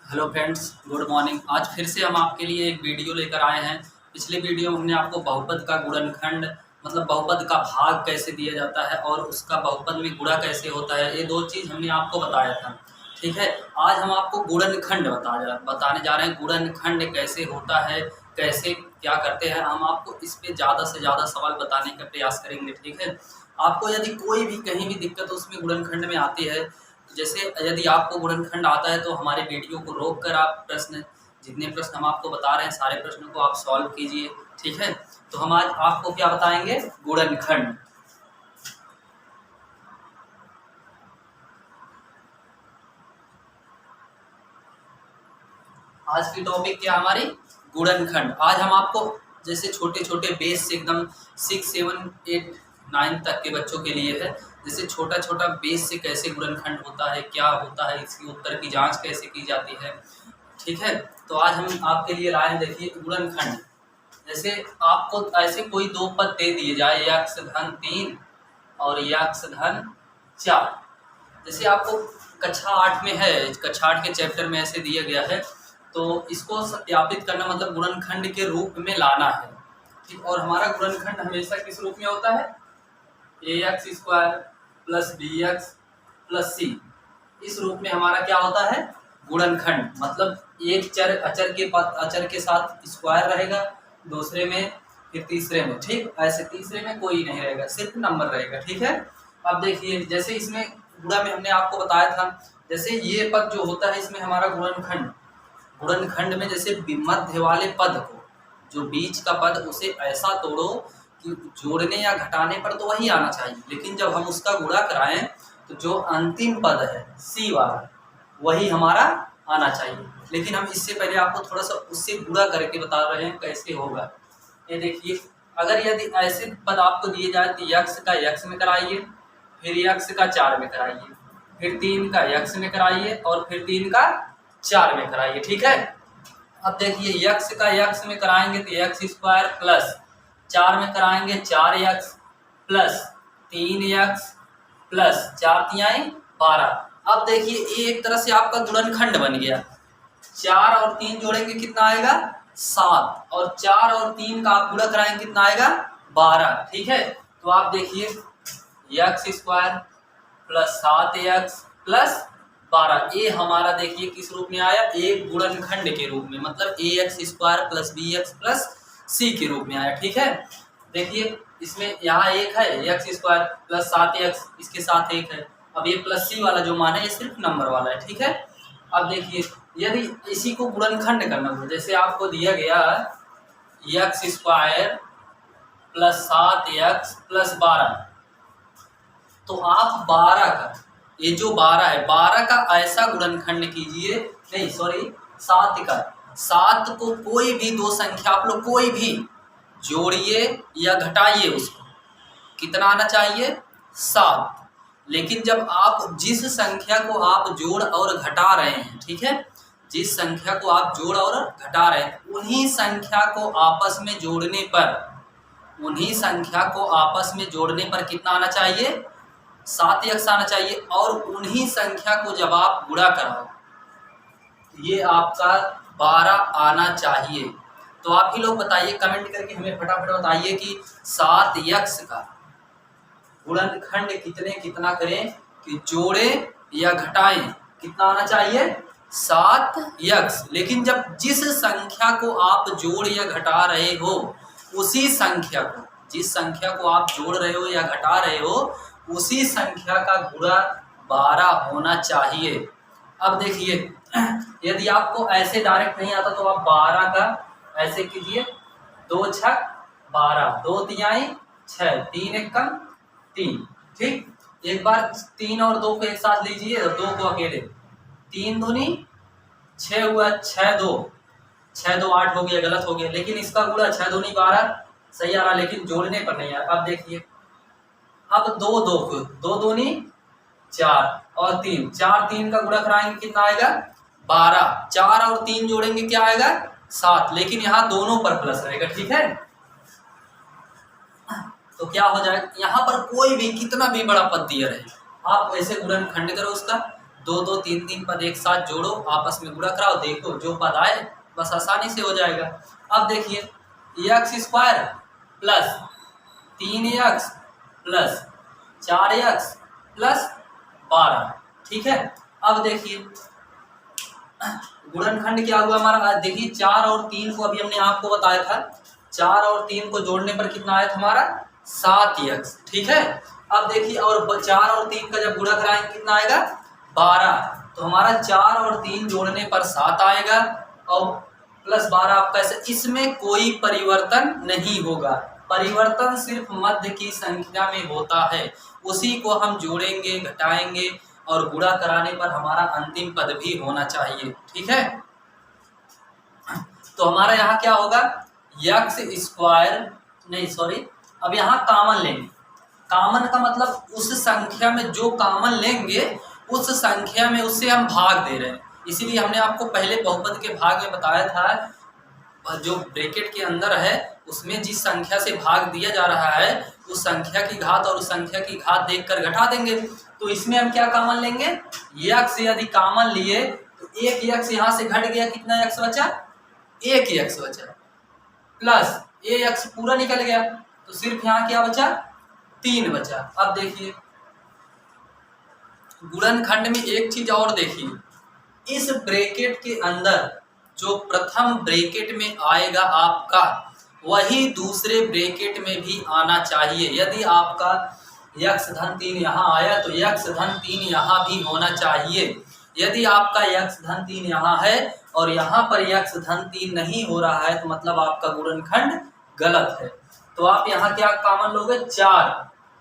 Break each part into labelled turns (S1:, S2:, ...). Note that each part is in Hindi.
S1: Hello friends, good morning. आज फिर से हम आपके लिए एक वीडियो लेकर आए हैं। पिछले वीडियो में हमने आपको बहुपद का गुणनखंड मतलब बहुपद का भाग कैसे दिया जाता है और उसका बहुपद में गुणा कैसे होता है, ये दो चीज़ हमने आपको बताया था। ठीक है, आज हम आपको गुणनखंड बताने जा रहे हैं। गुणनखंड कैसे होता है, कैसे क्या करते हैं, हम आपको इस पे ज़्यादा से ज़्यादा सवाल बताने का प्रयास करेंगे। ठीक है, आपको यदि कोई भी कहीं भी दिक्कत उसमें गुणनखंड में आती है, जैसे यदि आपको गुणनखंड आता है तो हमारे वीडियो को रोक कर आप जितने प्रश्न हम आपको बता रहे हैं सारे प्रश्नों को आप सॉल्व कीजिए। ठीक है, तो हम आज आपको क्या बताएंगे, गुणनखंड। आज की टॉपिक क्या हमारी, गुणनखंड। आज हम आपको जैसे छोटे छोटे बेस से एकदम 6, 7, 8, 9 तक के बच्चों के लिए है। जैसे छोटा छोटा बेस से कैसे गुणनखंड होता है, क्या होता है, इसकी उत्तर की जांच कैसे की जाती है। ठीक है, तो आज हम आपके लिए लाए हैं, देखिए गुणनखंड। जैसे आपको ऐसे कोई दो पद दे दिए जाए, यक्स धन 3 और यक्स धन 4। जैसे आपको कक्षा 8 में है, कक्षा 8 के चैप्टर में ऐसे दिया गया है, तो इसको सत्यापित करना मतलब गुणनखंड के रूप में लाना है। ठीक, और हमारा गुणनखंड हमेशा किस रूप में होता है, A X square plus B X plus C. इस रूप में हमारा क्या होता है, गुणनखंड। मतलब एक अचर के साथ स्क्वायर रहेगा, दूसरे में, फिर तीसरे में। ठीक, ऐसे तीसरे में कोई नहीं रहेगा, सिर्फ नंबर रहेगा। ठीक है, अब देखिए जैसे इसमें गुणा में हमने आपको बताया था, जैसे ये पद जो होता है इसमें हमारा गुणनखंड में जैसे मध्य वाले पद को, जो बीच का पद, उसे ऐसा तोड़ो कि जोड़ने या घटाने पर तो वही आना चाहिए, लेकिन जब हम उसका गुणा कराएं तो जो अंतिम पद है सी वाला, वही हमारा आना चाहिए। लेकिन हम इससे पहले आपको थोड़ा सा उससे गुणा करके बता रहे हैं कैसे होगा। ये देखिए, अगर यदि ऐसे पद आपको दिए जाए तो यक्स का यक्स में कराइए, फिर यक्स का 4 में कराइए, फिर 3 का यक्स में कराइए और फिर 3 का 4 में कराइए। ठीक है, अब देखिए यक्स का यक्स में कराएंगे तो यक्स स्क्वायर प्लस 4 में कराएंगे 4x प्लस 3x प्लस 4 तिहाई 12। अब देखिए एक तरह से आपका गुणनखंड बन गया। 4 और 3 जोड़ेंगे कितना आएगा, 7, और 4 और 3 का आप गुणा कराएंगे कितना आएगा, 12। ठीक है, तो आप देखिए x square plus 7x plus 12, ये हमारा देखिए किस रूप में आया, एक गुणनखंड के रूप में, मतलब A X square plus B X plus C के रूप में आया। ठीक है, देखिए इसमें यहाँ एक है एक्स स्क्वायर प्लस 7x, इसके साथ एक है। अब ये प्लस सी वाला जो मान है ये सिर्फ नंबर वाला है। ठीक है, अब देखिए यदि इसी को गुणनखंड करना हो, जैसे आपको दिया गया x square plus 7x plus 12, तो आप 12 का, ये जो 12 है, 12 का ऐसा गुणनखंड कीजिए, नहीं सॉरी 7 का, 7 को कोई भी दो संख्या आप लोग कोई भी जोड़िए या घटाइए, उसको कितना आना चाहिए, 7। लेकिन जब आप जिस संख्या को आप जोड़ और घटा रहे हैं, ठीक है, जिस संख्या को आप जोड़ और घटा रहे हैं, उन्हीं संख्या को आपस में जोड़ने पर कितना आना चाहिए, 7x आना चाहिए। और उन्हीं संख्या को जब आप गुणा कराओ, ये आपका 12 आना चाहिए। तो आप ही लोग बताइए, कमेंट करके हमें फटाफट बताइए कि 7x का गुणनखंड कितना करें कि जोड़े या घटाएं, कितना आना चाहिए, 7x। लेकिन जब जिस संख्या को आप जोड़ या घटा रहे हो, उसी संख्या को, जिस संख्या को आप जोड़ रहे हो या घटा रहे हो, उसी संख्या का गुणा 12 होना चाहिए। अब देखिए यदि आपको ऐसे डायरेक्ट नहीं आता तो आप 12 का ऐसे कीजिए, 2 छक 12, 2 तिहाई 6, 3 एकम 3। ठीक, एक बार 3 और 2 को एक साथ लीजिए, 2 को अकेले, 3 दूनी 6 हुआ, 6 2 8 हो गया, गलत हो गया, लेकिन इसका गुणा 6 दूनी 12 सही आ रहा, लेकिन जोड़ने पर नहीं आ रहा। अब देखिए, अब 2 दूनी 4 और 3, 4 3 का गुणा कराएंगे कितना आएगा, 12, 4 और 3 जोड़ेंगे क्या आएगा, 7, लेकिन यहाँ दोनों पर प्लस रहेगा। ठीक है, तो क्या हो जाएगा, यहाँ पर कोई भी कितना भी बड़ा पद दिया रहे, आप ऐसे गुणनखंड करो उसका, दो दो तीन तीन पद एक साथ जोड़ो, आपस में गुणा कराओ, देखो जो पद आए बस आसानी से हो जाएगा। अब देखिए x square plus 3x plus 4x plus 12, ठीक है। अब देखिए गुणनखंड क्या हुआ हमारा, देखिए 4 और 3 को अभी हमने आपको बताया था, 4 और 3 को जोड़ने पर कितना आया था हमारा 7x, ठीक है। अब देखिए और 4 और 3 का जब गुणा कराएंगे कितना आएगा 12, तो हमारा 4 और 3 जोड़ने पर 7 आएगा और प्लस 12 आपका ऐसे, इसमें कोई परिवर्तन नहीं होगा, परिवर्तन सिर्फ मध्य की संख्या में होता है, उसी को हम जोड़ेंगे घटाएंगे और गुणा कराने पर हमारा अंतिम पद भी होना चाहिए, ठीक है। तो हमारा यहाँ क्या होगा एक्स स्क्वायर, नहीं सॉरी, अब यहाँ कामन लेंगे, कामन का मतलब उस संख्या में जो कामन लेंगे उस संख्या में उससे हम भाग दे रहे हैं, इसीलिए हमने आपको पहले बहुपद के भाग में बताया था, जो ब्रैकेट के अंदर है उसमें जिस संख्या से भाग दिया जा रहा है उस संख्या की घात और उस संख्या की घात देखकर घटा देंगे। तो इसमें हम क्या कामन लेंगे, एक्स यदि कामन लिए तो एक एक्स यहाँ से घट गया, कितना एक्स बचा, एक एक्स बचा, प्लस ए एक्स पूरा निकल गया, तो सिर्फ यहाँ क्या बचा 3 बचा। अब देखिए गुणनखंड में एक चीज और देखिए, इस ब्रैकेट के अंदर जो प्रथम ब्रैकेट में आएगा आपका वही दूसरे ब्रैकेट में भी आना चाहिए। यदि आपका x धन 3 यहाँ आया तो x धन 3 यहाँ भी होना चाहिए। यदि आपका x धन 3 यहाँ है और यहाँ पर x धन 3 नहीं हो रहा है तो मतलब आपका गुणनखंड गलत है। तो आप यहाँ क्या कामन लोगे 4,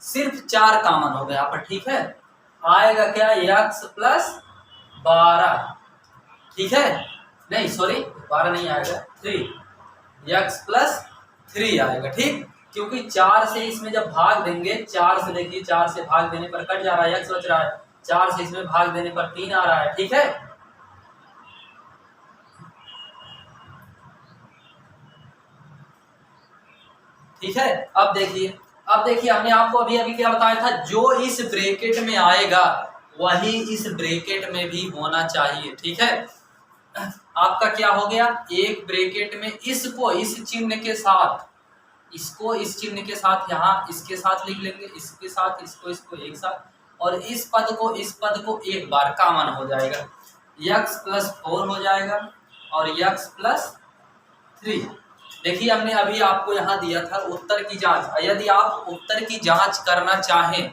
S1: सिर्फ 4 कामन हो गए यहाँ पर, ठीक है। आएगा क्या x प्लस 12, ठीक है, नहीं सॉरी 12 नहीं आएगा 3, x प्लस 3 आएगा, ठीक, क्योंकि 4 से इसमें जब भाग देंगे, 4 से देखिए 4 से भाग देने पर कट जा रहा है, x बच रहा है, 4 से इसमें भाग देने पर 3 आ रहा है, ठीक है। ठीक है, अब देखिए हमने आपको अभी अभी क्या बताया था, जो इस ब्रैकेट में आएगा वही इस ब्रैकेट में भी होना चाहिए, ठीक है। आपका क्या हो गया, एक ब्रैकेट में इसको इस चिन्ह के साथ, इसको इस चिन्ह के साथ यहाँ इसके साथ लिख लेंगे, इसके साथ इसको एक साथ, और इस पद को एक बार कॉमन हो जाएगा, x प्लस 4 हो जाएगा और x प्लस 3। देखिए हमने अभी आपको यहाँ दिया था उत्तर की जांच, यदि आप उत्तर की जांच करना चाहें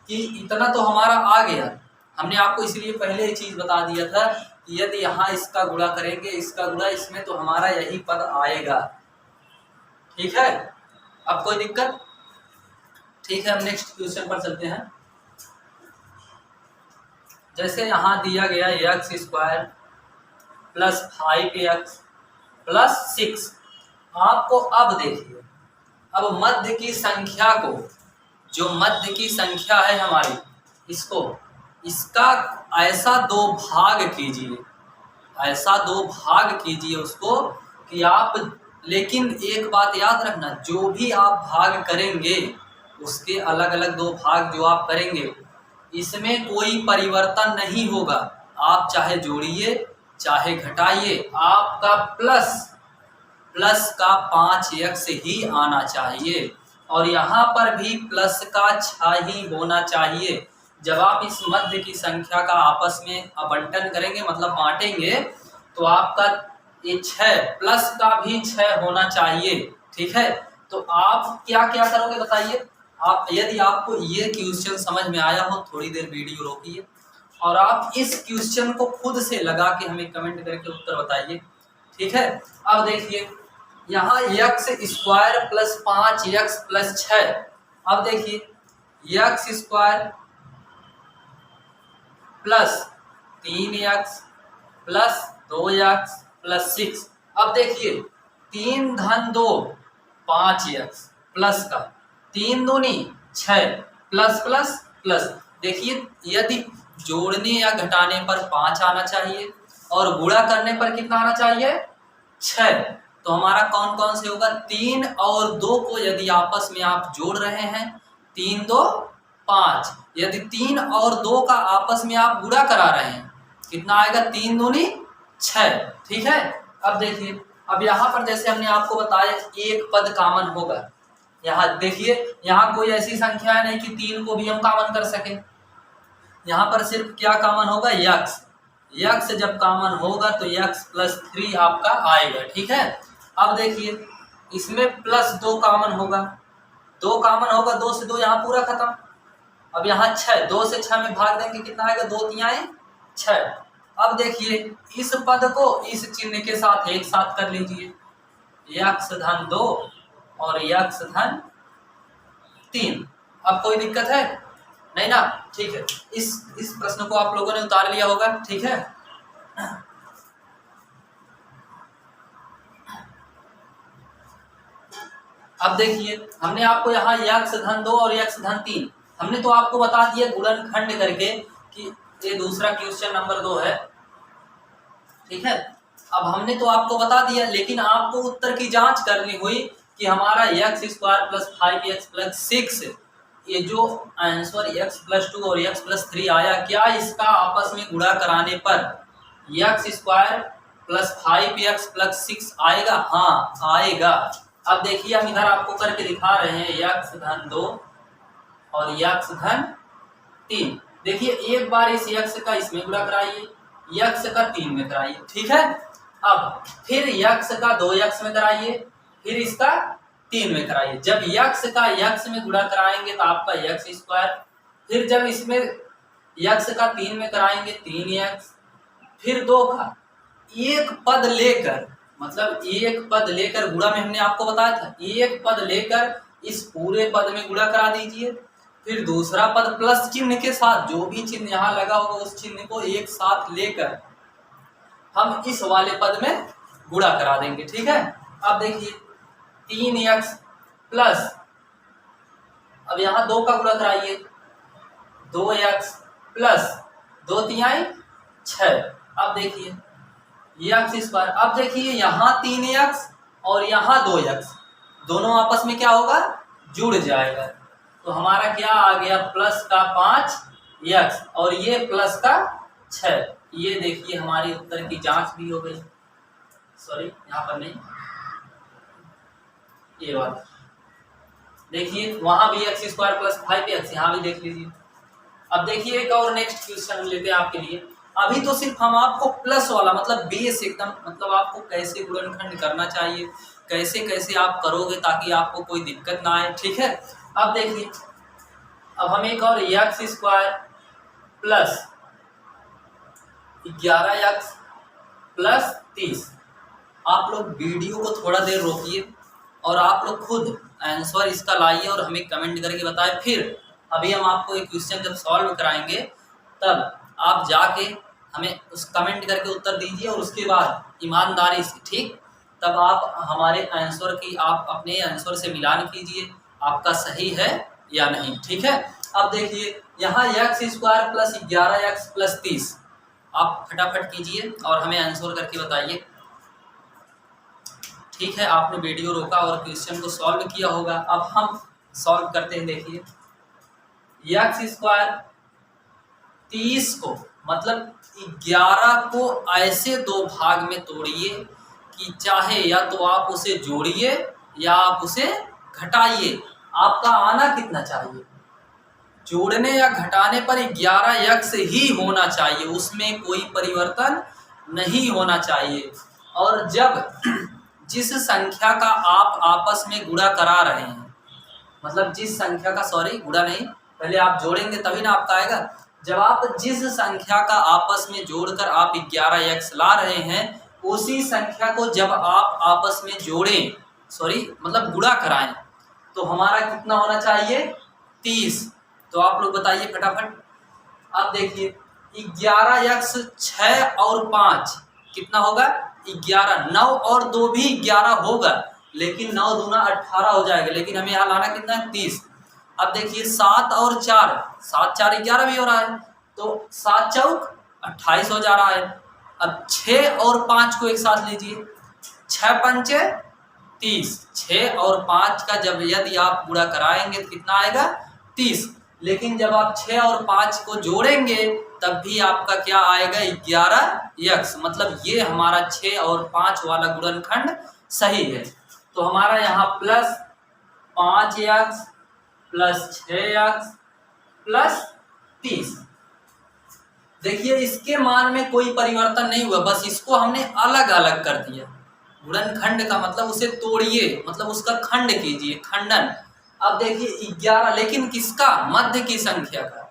S1: कि इतना तो हमारा आ गया, हमने आपको इसलिए पहले ही चीज बता दिया था कि यदि यहाँ इसका गुणा करेंगे इसका गुणा इसमें तो हमारा यही पद आएगा, ठीक है। अब कोई दिक्कत, ठीक है। हम नेक्स्ट क्वेश्चन पर चलते हैं। जैसे यहाँ दिया गया x square plus 5x plus 6, आपको अब देखिए, अब मध्य की संख्या को, जो मध्य की संख्या है हमारी, इसका ऐसा 2 भाग कीजिए, ऐसा 2 भाग कीजिए उसको कि आप, लेकिन एक बात याद रखना, जो भी आप भाग करेंगे उसके अलग अलग 2 भाग जो आप करेंगे इसमें कोई परिवर्तन नहीं होगा, आप चाहे जोड़िए चाहे घटाइए, आपका प्लस का 5x ही आना चाहिए और यहाँ पर भी प्लस का 6 ही होना चाहिए। जब आप इस मध्य की संख्या का आपस में आवंटन करेंगे, मतलब बांटेंगे, तो आपका ये 6 प्लस का भी 6 होना चाहिए, ठीक है। तो आप क्या क्या करोगे बताइए। आप, यदि आपको ये क्वेश्चन समझ में आया हो, थोड़ी देर वीडियो रोकिए और आप इस क्वेश्चन को खुद से लगा के हमें कमेंट करके उत्तर बताइए, ठीक है। अब देखिए यहाँ x square plus 5x plus 6, अब देखिए x square plus 3x plus 2x plus 6, अब देखिए 3 धन 2 5x प्लस का 3 दूनी 6 प्लस प्लस प्लस, देखिए यदि जोड़ने या घटाने पर 5 आना चाहिए और गुणा करने पर कितना आना चाहिए 6, तो हमारा कौन कौन से होगा, 3 और 2 को यदि आपस में आप जोड़ रहे हैं 3 2 5, यदि 3 और 2 का आपस में आप गुणा करा रहे हैं, कितना आएगा? 3 दूनी 6। ठीक है, अब देखिए, अब यहाँ पर जैसे हमने आपको बताया एक पद कॉमन होगा। यहाँ देखिए, यहाँ कोई ऐसी संख्या है नहीं कि 3 को भी हम कॉमन कर सकें। यहाँ पर सिर्फ क्या कॉमन होगा? यक्स। यक्स जब कॉमन होगा तो यक्स प्लस 3 आपका आएगा। ठीक है, अब देखिए इसमें +2 कॉमन होगा, 2 कॉमन होगा, 2 से 2 यहाँ पूरा खत्म। अब यहाँ 6, 2 से 6 में भाग देंगे, कितना आएगा? 2 3 6। अब देखिए इस पद को इस चिन्ह के साथ एक साथ कर लीजिए, यक्स धन 2 और यक्स धन 3। अब कोई दिक्कत है नहीं ना? ठीक है, इस प्रश्न को आप लोगों ने उतार लिया होगा। ठीक है, अब देखिए हमने आपको यहाँ यक्स धन 2 और यक्स धन 3 हमने तो आपको बता दिया गुणनखंड करके कि ये दूसरा क्वेश्चन नंबर 2 है। ठीक है, अब हमने तो आपको बता दिया, लेकिन आपको उत्तर की जांच करनी हुई कि हमारा x² + 5x + 6 ये जो आंसर x + 2 और x + 3 आया, क्या इसका आपस में गुणा कराने पर x² + 5x + 6 आएगा? हाँ आएगा। अब देखिए हम इधर आपको करके दिखा रहे हैं x धन 2 और x धन 3। देखिए एक बार इस x का इसमें गुणा कराइए, x का 3 में कराइए। ठीक है, अब फिर x का 2x में कराइए, फिर इसका 3 में कराइए। जब x का x में गुणा कराएंगे तो आपका x², फिर जब इसमें x का 3 में कराएंगे 3x, फिर 2 का एक पद लेकर, मतलब एक पद लेकर गुणा में हमने आपको बताया था, एक पद लेकर इस पूरे पद में गुणा करा दीजिए, फिर दूसरा पद प्लस चिन्ह के साथ, जो भी चिन्ह यहाँ लगा होगा उस चिन्ह को एक साथ लेकर हम इस वाले पद में गुणा करा देंगे। ठीक है, अब देखिए 3x प्लस, अब यहाँ 2 का गुणा कराइए, 2x प्लस 2 3 6। अब देखिए x², अब देखिए यहाँ 3x और यहाँ 2x दोनों आपस में क्या होगा? जुड़ जाएगा। तो हमारा क्या आ गया? प्लस का 5x और ये प्लस का 6। ये देखिए हमारी उत्तर की जांच भी हो गई। सॉरी यहाँ पर नहीं, ये बात देखिए, वहां भी x² + 5x, यहाँ भी देख लीजिए। अब देखिए एक और नेक्स्ट क्वेश्चन लेते हैं आपके लिए। अभी तो सिर्फ हम आपको प्लस वाला, मतलब बेस एकदम, मतलब आपको कैसे गुणनखंड करना चाहिए, कैसे कैसे आप करोगे ताकि आपको कोई दिक्कत ना आए। ठीक है, अब देखिए, अब हम एक और x² + 11x + 30। आप लोग वीडियो को थोड़ा देर रोकिए और आप लोग खुद आंसर इसका लाइए और हमें कमेंट करके बताएं। फिर अभी हम आपको एक क्वेश्चन जब सॉल्व कराएंगे तब आप जाके हमें उस कमेंट करके उत्तर दीजिए, और उसके बाद ईमानदारी से, ठीक, तब आप हमारे आंसर की, आप अपने आंसर से मिलान कीजिए आपका सही है या नहीं। ठीक है, अब देखिए यहाँ x² + 11x + 30 आप फटाफट कीजिए और हमें आंसर करके बताइए। ठीक है, आपने वीडियो रोका और क्वेश्चन को सॉल्व किया होगा। अब हम सॉल्व करते हैं। देखिए x² 30 को, मतलब 11 को ऐसे 2 भाग में तोड़िए कि चाहे या तो आप उसे जोड़िए या आप उसे घटाइए। आपका आना कितना चाहिए? जोड़ने या घटाने पर 11x ही होना चाहिए, उसमें कोई परिवर्तन नहीं होना चाहिए। और जब जिस संख्या का आप आपस में गुणा करा रहे हैं, मतलब जिस संख्या का, सॉरी गुणा नहीं, पहले आप जोड़ेंगे तभी ना आपका आएगा। जब आप जिस संख्या का आपस में जोड़कर आप 11x ला रहे हैं, उसी संख्या को जब आप आपस में जोड़ें, सॉरी मतलब गुणा कराएं, तो हमारा कितना होना चाहिए? 30। तो आप लोग बताइए फटाफट। अब देखिए 11x 6 और 5 कितना होगा? 11। 9 और 2 भी 11 होगा, लेकिन 9 दूना 18 हो जाएगा, लेकिन हमें यहाँ लाना कितना है? 30। अब देखिए 7 और 4, 7 4 11 भी हो रहा है, तो 7 चौक 28 हो जा रहा है। अब 6 और 5 को एक साथ लीजिए, 6 पंचे 30, 6 और 5 का जब यदि आप गुणा कराएंगे तो कितना आएगा? 30। लेकिन जब आप 6 और 5 को जोड़ेंगे तब भी आपका क्या आएगा 11x, मतलब ये हमारा 6 और 5 वाला गुणनखंड सही है। तो हमारा यहाँ plus 5x plus 6x plus 30। देखिए इसके मान में कोई परिवर्तन नहीं हुआ, बस इसको हमने अलग अलग कर दिया। गुणनखंड का मतलब उसे तोड़िए, मतलब उसका खंड कीजिए, खंडन। अब देखिए 11, लेकिन किसका, मध्य की संख्या का,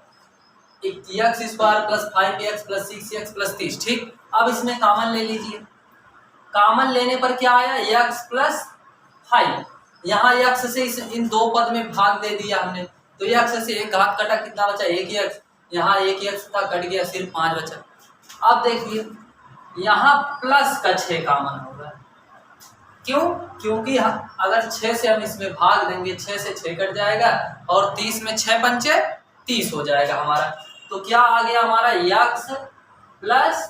S1: x square plus 5x plus 6x plus 30। ठीक, अब इसमें कॉमन ले लीजिए। कॉमन लेने पर क्या आया x प्लस 5। यहाँ x से इन दो पद में भाग दे दिया हमने, तो x से एक घात कटा, कितना बचा 1x, यहाँ 1x का कट गया, सिर्फ 5 बचा। अब देखिए यहाँ प्लस का 6 कॉमन होगा, क्यों, क्योंकि अगर 6 से हम इसमें भाग देंगे 6 से 6 कट जाएगा और 30 में 6 पंचे 30 हो जाएगा हमारा। तो क्या आ गया हमारा x प्लस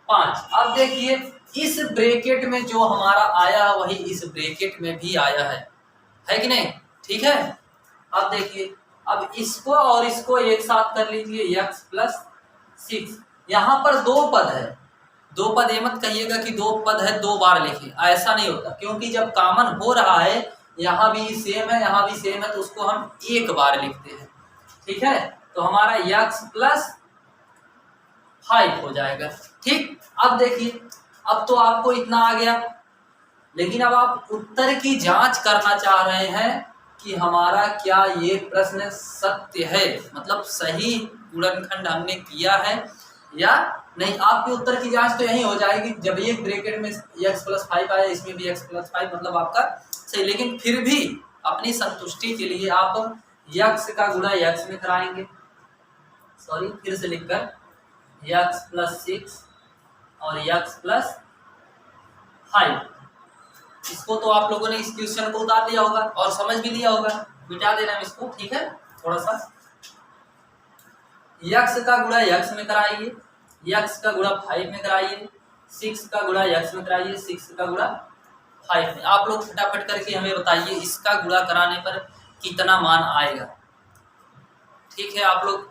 S1: 5। अब देखिए इस ब्रैकेट में जो हमारा आया है वही इस ब्रैकेट में भी आया है कि नहीं, ठीक है। अब देखिए, अब इसको और इसको एक साथ कर लीजिए, x प्लस 6। यहाँ पर दो पद है, दो पद, ये मत कहिएगा कि दो पद है 2 बार लिखे, ऐसा नहीं होता, क्योंकि जब कॉमन हो रहा है यहाँ भी सेम है यहाँ भी सेम है, तो उसको हम एक बार लिखते हैं, ठीक है। तो हमारा x प्लस 5 हो जाएगा। ठीक, अब देखिए, अब तो आपको इतना आ गया, लेकिन अब आप उत्तर की जांच करना चाह रहे हैं कि हमारा क्या ये प्रश्न सत्य है, मतलब सही गुणनखंड हमने किया है या नहीं। आपके उत्तर की जांच तो यही हो जाएगी, जब एक ब्रैकेट में x प्लस 5 आया, इसमें भी x प्लस 5, मतलब आपका सही। लेकिन फिर भी अपनी संतुष्टि के लिए आप x का गुणा x में कराएंगे, सॉरी फिर से लिखकर x प्लस 6 और x प्लस 5। इसको तो आप लोगों ने इस क्वेश्चन को उतार लिया होगा और समझ भी लिया होगा, मिटा देना हम इसको, ठीक है। थोड़ा सा x का गुणा x में कराइए, x का गुणा 5 में कराइए, 6 का गुणा x में कराइए, 6 का गुणा 5 में। आप लोग फटाफट करके हमें बताइए इसका गुणा कराने पर कितना मान आएगा, ठीक है। आप लोग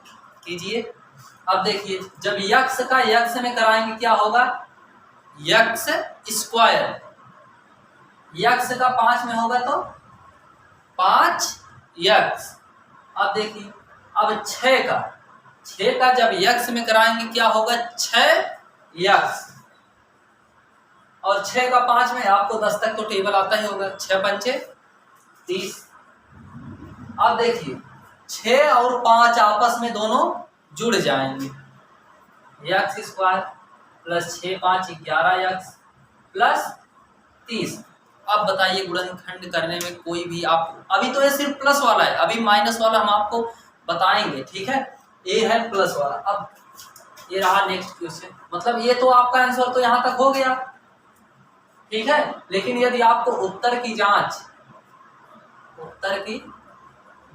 S1: कीजिए। अब देखिए जब x का x में कराएंगे क्या होगा, x स्क्वायर, x का 5 में होगा तो 5x। अब देखिए अब 6 का जब x में कराएंगे क्या होगा 6x, और 6 का 5 में आपको 10 तक तो टेबल आता ही होगा, 6 पंचे 30। अब देखिए 6 और 5 आपस में दोनों जुड़ जाएंगे, x square plus 6 5 11x plus 30। अब बताइए गुणनखंड करने में कोई भी, आप अभी तो ये सिर्फ प्लस वाला है, अभी माइनस वाला हम आपको बताएंगे, ठीक है। ये है प्लस वाला। अब ये रहा नेक्स्ट क्वेश्चन, मतलब ये तो आपका आंसर तो यहाँ तक हो गया, ठीक है। लेकिन यदि आपको उत्तर की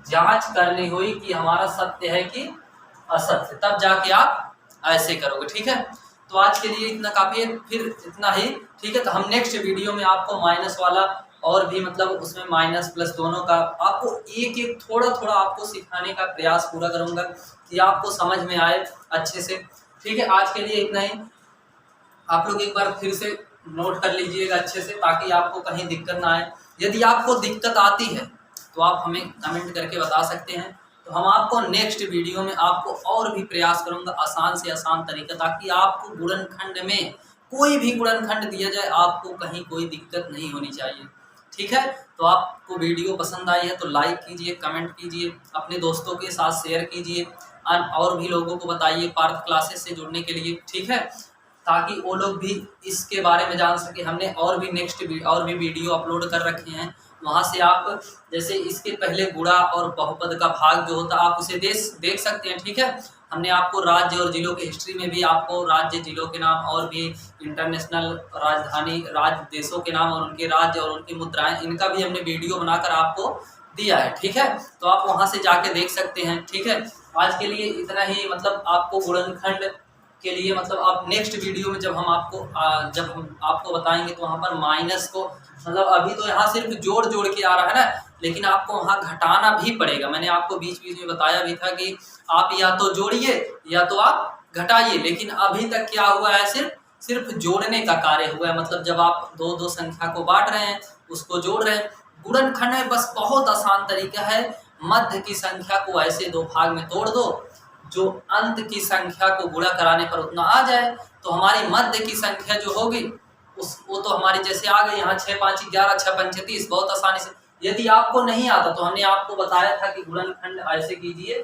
S1: जांच करनी हुई कि हमारा सत्य है कि असत्य, तब जाके आप ऐसे करोगे, ठीक है। तो आज के लिए इतना काफी है, फिर इतना ही, ठीक है। तो हम नेक्स्ट वीडियो में आपको माइनस वाला और भी, मतलब उसमें माइनस प्लस दोनों का आपको एक एक थोड़ा थोड़ा आपको सिखाने का प्रयास पूरा करूंगा कि आपको समझ में आए अच्छे से, ठीक है। आज के लिए इतना ही। आप लोग एक बार फिर से नोट कर लीजिएगा अच्छे से, ताकि आपको कहीं दिक्कत ना आए। यदि आपको दिक्कत आती है तो आप हमें कमेंट करके बता सकते हैं, तो हम आपको नेक्स्ट वीडियो में आपको और भी प्रयास करूंगा आसान से आसान तरीका, ताकि आपको गुणनखंड में कोई भी गुणनखंड दिया जाए आपको कहीं कोई दिक्कत नहीं होनी चाहिए, ठीक है। तो आपको वीडियो पसंद आई है तो लाइक कीजिए, कमेंट कीजिए, अपने दोस्तों के साथ शेयर कीजिए और भी लोगों को बताइए पार्थ क्लासेस से जुड़ने के लिए, ठीक है, ताकि वो लोग भी इसके बारे में जान सके। हमने और भी वीडियो अपलोड कर रखे हैं, वहाँ से आप जैसे इसके पहले गुणा और बहुपद का भाग जो होता है आप उसे देख सकते हैं, ठीक है। हमने आपको राज्य और जिलों की हिस्ट्री में भी आपको राज्य जिलों के नाम और भी इंटरनेशनल राजधानी राज्य देशों के नाम और उनके राज्य और उनकी मुद्राएं, इनका भी हमने वीडियो बनाकर आपको दिया है, ठीक है। तो आप वहाँ से जाके देख सकते हैं, ठीक है। आज के लिए इतना ही, मतलब आपको गुणनखंड के लिए मतलब आप नेक्स्ट वीडियो में जब हम आपको बताएंगे तो वहाँ पर माइनस को मतलब अभी तो यहाँ सिर्फ जोड़ जोड़ के आ रहा है ना, लेकिन आपको वहाँ घटाना भी पड़ेगा। मैंने आपको बीच बीच में बताया भी था कि आप या तो जोड़िए या तो आप घटाइए, लेकिन अभी तक क्या हुआ है, सिर्फ जोड़ने का कार्य हुआ है। मतलब जब आप दो दो संख्या को बांट रहे हैं, उसको जोड़ रहे हैं। गुणनखंड में बस बहुत आसान तरीका है, मध्य की संख्या को ऐसे दो भाग में तोड़ दो, जो अंत की संख्या को गुणा कराने पर उतना आ जाए, तो हमारी मध्य की संख्या जो होगी वो तो हमारी जैसे आ गई यहाँ 6 5 11 6 5 30, बहुत आसानी से। यदि आपको नहीं आता तो हमने आपको बताया था कि गुणनखंड ऐसे कीजिए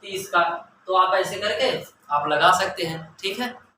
S1: 30 का, तो आप ऐसे करके आप लगा सकते हैं। ठीक है।